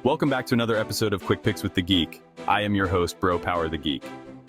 Welcome back to another episode of Quick Picks with the Geek. I am your host, Bro Power the Geek.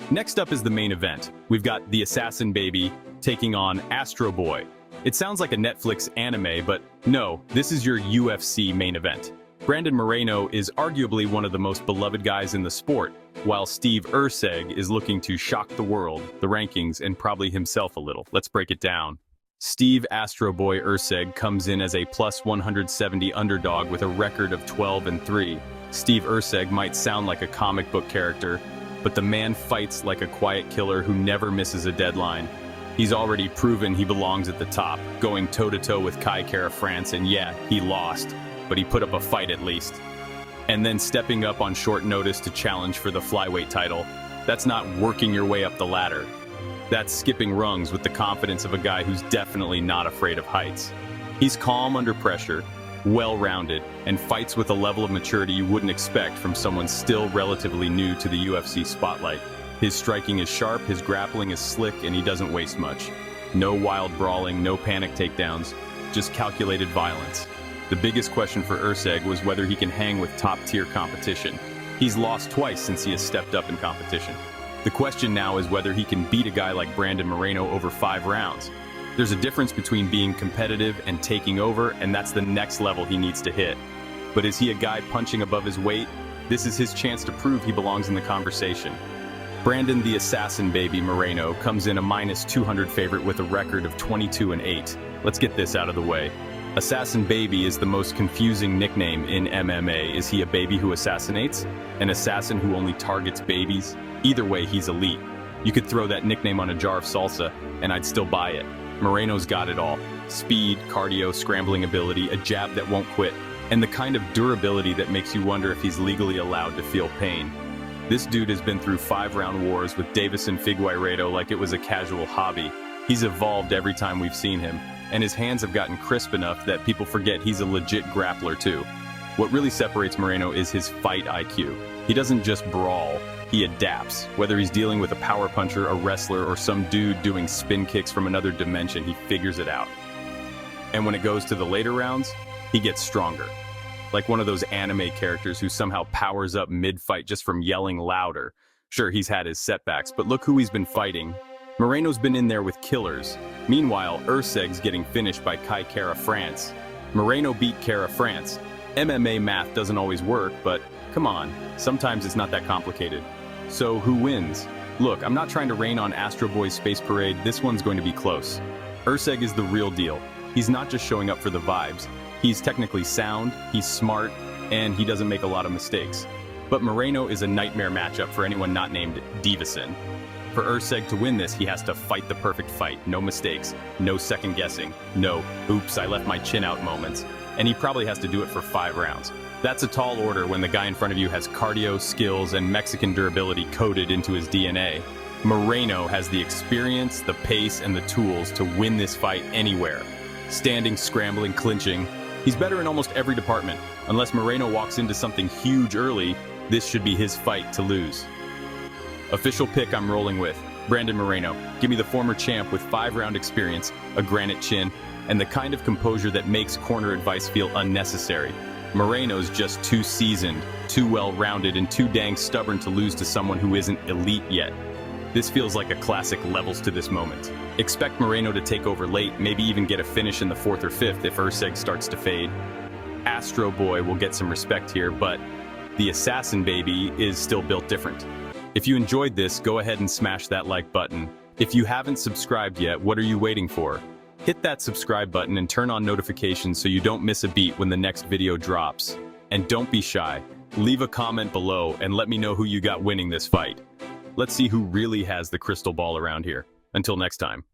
Next up is the main event. We've got the Assassin Baby taking on Astro Boy. It sounds like a Netflix anime, but no, this is your UFC main event. Brandon Moreno is arguably one of the most beloved guys in the sport, while Steve Erceg is looking to shock the world, the rankings, and probably himself a little. Let's break it down. Steve Astro Boy Erceg comes in as a plus 170 underdog with a record of 12-3. Steve Erceg might sound like a comic book character, but the man fights like a quiet killer who never misses a deadline. He's already proven he belongs at the top, going toe-to-toe with Kai Kara France, and yeah, he lost, but he put up a fight at least. And then stepping up on short notice to challenge for the flyweight title, that's not working your way up the ladder. That's skipping rungs with the confidence of a guy who's definitely not afraid of heights. He's calm under pressure, well-rounded, and fights with a level of maturity you wouldn't expect from someone still relatively new to the UFC spotlight. His striking is sharp, his grappling is slick, and he doesn't waste much. No wild brawling, no panic takedowns, just calculated violence. The biggest question for Erceg was whether he can hang with top-tier competition. He's lost twice since he has stepped up in competition. The question now is whether he can beat a guy like Brandon Moreno over 5 rounds. There's a difference between being competitive and taking over, and that's the next level he needs to hit. But is he a guy punching above his weight? This is his chance to prove he belongs in the conversation. Brandon the Assassin Baby Moreno comes in a minus 200 favorite with a record of 22-8. Let's get this out of the way. Assassin Baby is the most confusing nickname in MMA. Is he a baby who assassinates? An assassin who only targets babies? Either way, he's elite. You could throw that nickname on a jar of salsa, and I'd still buy it. Moreno's got it all. Speed, cardio, scrambling ability, a jab that won't quit, and the kind of durability that makes you wonder if he's legally allowed to feel pain. This dude has been through 5-round wars with Davison Figueiredo like it was a casual hobby. He's evolved every time we've seen him, and his hands have gotten crisp enough that people forget he's a legit grappler too. What really separates Moreno is his fight IQ. He doesn't just brawl, he adapts. Whether he's dealing with a power puncher, a wrestler, or some dude doing spin kicks from another dimension, he figures it out. And when it goes to the later rounds, he gets stronger. Like one of those anime characters who somehow powers up mid-fight just from yelling louder. Sure, he's had his setbacks, but look who he's been fighting. Moreno's been in there with killers. Meanwhile, Erceg's getting finished by Kai Kara France. Moreno beat Kara France. MMA math doesn't always work, but come on, sometimes it's not that complicated. So who wins? Look, I'm not trying to rain on Astro Boy's space parade, this one's going to be close. Erceg is the real deal. He's not just showing up for the vibes. He's technically sound, he's smart, and he doesn't make a lot of mistakes. But Moreno is a nightmare matchup for anyone not named Davison. For Erceg to win this, he has to fight the perfect fight. No mistakes, no second guessing, no oops, I left my chin out moments. And he probably has to do it for 5 rounds. That's a tall order when the guy in front of you has cardio, skills, and Mexican durability coded into his DNA. Moreno has the experience, the pace, and the tools to win this fight anywhere. Standing, scrambling, clinching. He's better in almost every department. Unless Moreno walks into something huge early, this should be his fight to lose. Official pick I'm rolling with, Brandon Moreno. Give me the former champ with 5-round experience, a granite chin, and the kind of composure that makes corner advice feel unnecessary. Moreno's just too seasoned, too well-rounded, and too dang stubborn to lose to someone who isn't elite yet. This feels like a classic levels to this moment. Expect Moreno to take over late, maybe even get a finish in the 4th or 5th if Erceg starts to fade. Astro Boy will get some respect here, but the Assassin Baby is still built different. If you enjoyed this, go ahead and smash that like button. If you haven't subscribed yet, what are you waiting for? Hit that subscribe button and turn on notifications so you don't miss a beat when the next video drops. And don't be shy. Leave a comment below and let me know who you got winning this fight. Let's see who really has the crystal ball around here. Until next time.